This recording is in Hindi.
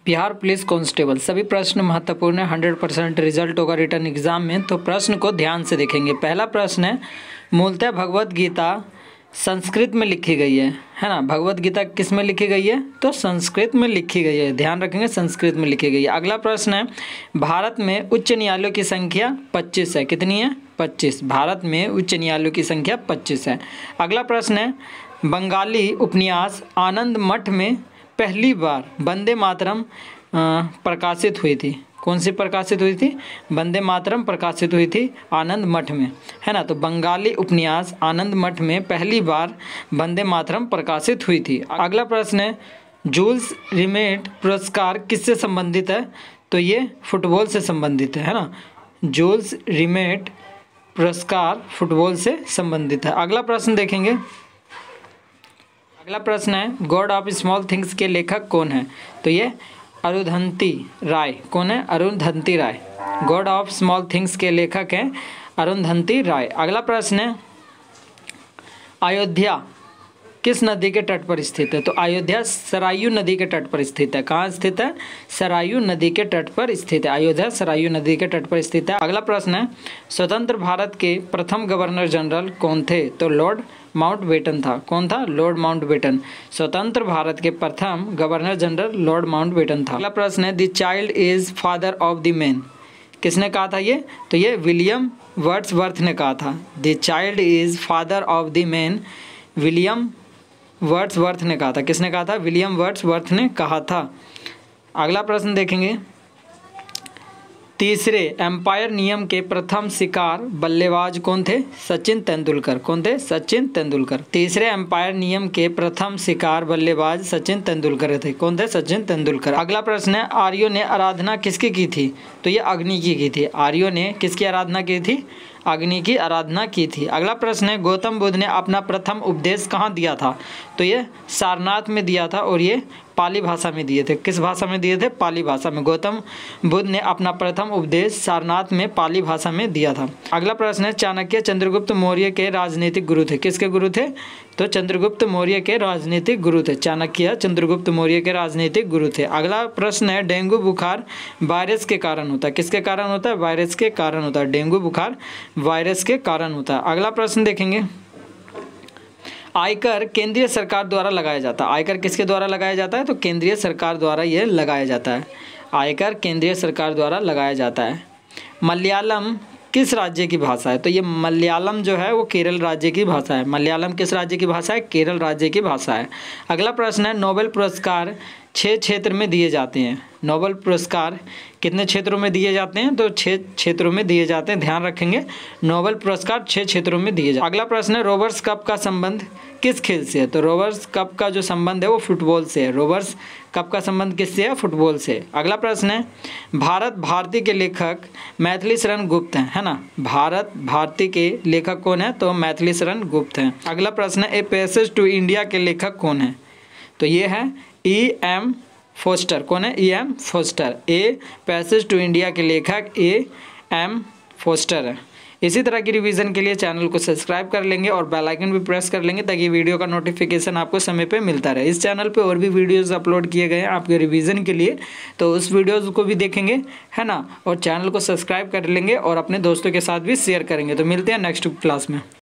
बिहार पुलिस कांस्टेबल सभी प्रश्न महत्वपूर्ण है। 100% रिजल्ट होगा रिटर्न एग्जाम में। तो प्रश्न को ध्यान से देखेंगे। पहला प्रश्न है, मूलतः भगवत गीता संस्कृत में लिखी गई है ना। भगवत गीता किस में लिखी गई है? तो संस्कृत में लिखी गई है। ध्यान रखेंगे, संस्कृत में लिखी गई है। अगला प्रश्न है, भारत में उच्च न्यायालयों की संख्या 25 है। कितनी है? 25। भारत में उच्च न्यायालयों की संख्या 25 है। अगला प्रश्न है, बंगाली उपन्यास आनंद मठ में पहली बार वंदे मातरम प्रकाशित हुई थी। कौन सी प्रकाशित हुई थी? वंदे मातरम प्रकाशित हुई थी आनंद मठ में, है ना। तो बंगाली उपन्यास आनंद मठ में पहली बार वंदे मातरम प्रकाशित हुई थी। अगला प्रश्न है, जूल्स रिमेट पुरस्कार किससे संबंधित है? तो ये फुटबॉल से संबंधित है ना। जूल्स रिमेट पुरस्कार फुटबॉल से संबंधित है। अगला प्रश्न देखेंगे। अगला प्रश्न है, गॉड ऑफ स्मॉल थिंग्स के लेखक कौन है? तो ये अरुंधति राय। कौन है? अरुंधति राय। गॉड ऑफ स्मॉल थिंग्स के लेखक हैं अरुंधति राय। अगला प्रश्न है, अयोध्या किस नदी के तट पर स्थित है? तो अयोध्या सरयू नदी के तट पर स्थित है। कहाँ स्थित है? सरयू नदी के तट पर स्थित है। अयोध्या सरयू नदी के तट पर स्थित है। अगला प्रश्न है, स्वतंत्र भारत के प्रथम गवर्नर जनरल कौन थे? तो लॉर्ड माउंटबेटन था। कौन था? Lord Mountbatten. स्वतंत्र भारत के प्रथम गवर्नर जनरल लॉर्ड माउंटबेटन था। अगला प्रश्न है, the child is father of the man. किसने कहा था ये? तो ये विलियम वर्ड्सवर्थ ने कहा था। The child is father of the man, William Wordsworth ने कहा था। किसने कहा था? विलियम वर्ड्सवर्थ ने कहा था। अगला प्रश्न देखेंगे, तीसरे एम्पायर नियम के प्रथम शिकार बल्लेबाज कौन थे? सचिन तेंदुलकर। कौन थे? सचिन तेंदुलकर। तीसरे एम्पायर नियम के प्रथम शिकार बल्लेबाज सचिन तेंदुलकर थे। कौन थे? सचिन तेंदुलकर। अगला प्रश्न है, आर्यों ने आराधना किसकी की थी? तो ये अग्नि की थी। आर्यों ने किसकी आराधना की थी? अग्नि की आराधना की थी। अगला प्रश्न है, गौतम बुद्ध ने अपना प्रथम उपदेश कहाँ दिया था? तो ये सारनाथ में दिया था और ये पाली भाषा में दिए थे। किस भाषा में दिए थे? पाली भाषा में। गौतम बुद्ध ने अपना प्रथम उपदेश सारनाथ में पाली भाषा में दिया था। अगला प्रश्न है, चाणक्य चंद्रगुप्त मौर्य के राजनीतिक गुरु थे। किसके गुरु थे? तो चंद्रगुप्त मौर्य के राजनीतिक गुरु थे। चाणक्य चंद्रगुप्त मौर्य के राजनीतिक गुरु थे। अगला प्रश्न है, डेंगू बुखार वायरस के कारण होता है। किसके कारण होता है? वायरस के कारण होता है। डेंगू बुखार वायरस के कारण होता है। अगला प्रश्न देखेंगे, आयकर केंद्रीय सरकार द्वारा लगाया जाता है। आयकर किसके द्वारा लगाया जाता है? तो केंद्रीय सरकार द्वारा यह लगाया जाता है। आयकर केंद्रीय सरकार द्वारा लगाया जाता है। मलयालम किस राज्य की भाषा है? तो ये मलयालम जो है वो केरल राज्य की भाषा है। मलयालम किस राज्य की भाषा है? केरल राज्य की भाषा है। अगला प्रश्न है, नोबेल पुरस्कार 6 क्षेत्र में दिए जाते हैं। नोबेल पुरस्कार कितने क्षेत्रों में दिए जाते हैं? तो 6 क्षेत्रों में दिए जाते हैं। ध्यान रखेंगे, नोबेल पुरस्कार 6 क्षेत्रों में दिए जाते हैं। अगला प्रश्न है, रोवर्स कप का संबंध किस खेल से है? तो रोवर्स कप का जो संबंध है वो फुटबॉल से है। रोवर्स कप का संबंध किससे है? फुटबॉल से। अगला प्रश्न है, भारत भारती के लेखक मैथिली शरण गुप्त हैं, है ना। भारत भारती के लेखक कौन है? तो मैथिली शरण गुप्त हैं। अगला प्रश्न है, ए पैसेज टू इंडिया के लेखक कौन है? तो ये है E.M. फोस्टर। कौन है? E.M. Forster. A passage to India के लेखक E.M. फोस्टर है। इसी तरह की रिवीजन के लिए चैनल को सब्सक्राइब कर लेंगे और बेल आइकन भी प्रेस कर लेंगे ताकि वीडियो का नोटिफिकेशन आपको समय पे मिलता रहे। इस चैनल पे और भी वीडियोस अपलोड किए गए हैं आपके रिवीजन के लिए, तो उस वीडियोस को भी देखेंगे, है ना। और चैनल को सब्सक्राइब कर लेंगे और अपने दोस्तों के साथ भी शेयर करेंगे। तो मिलते हैं नेक्स्ट क्लास में।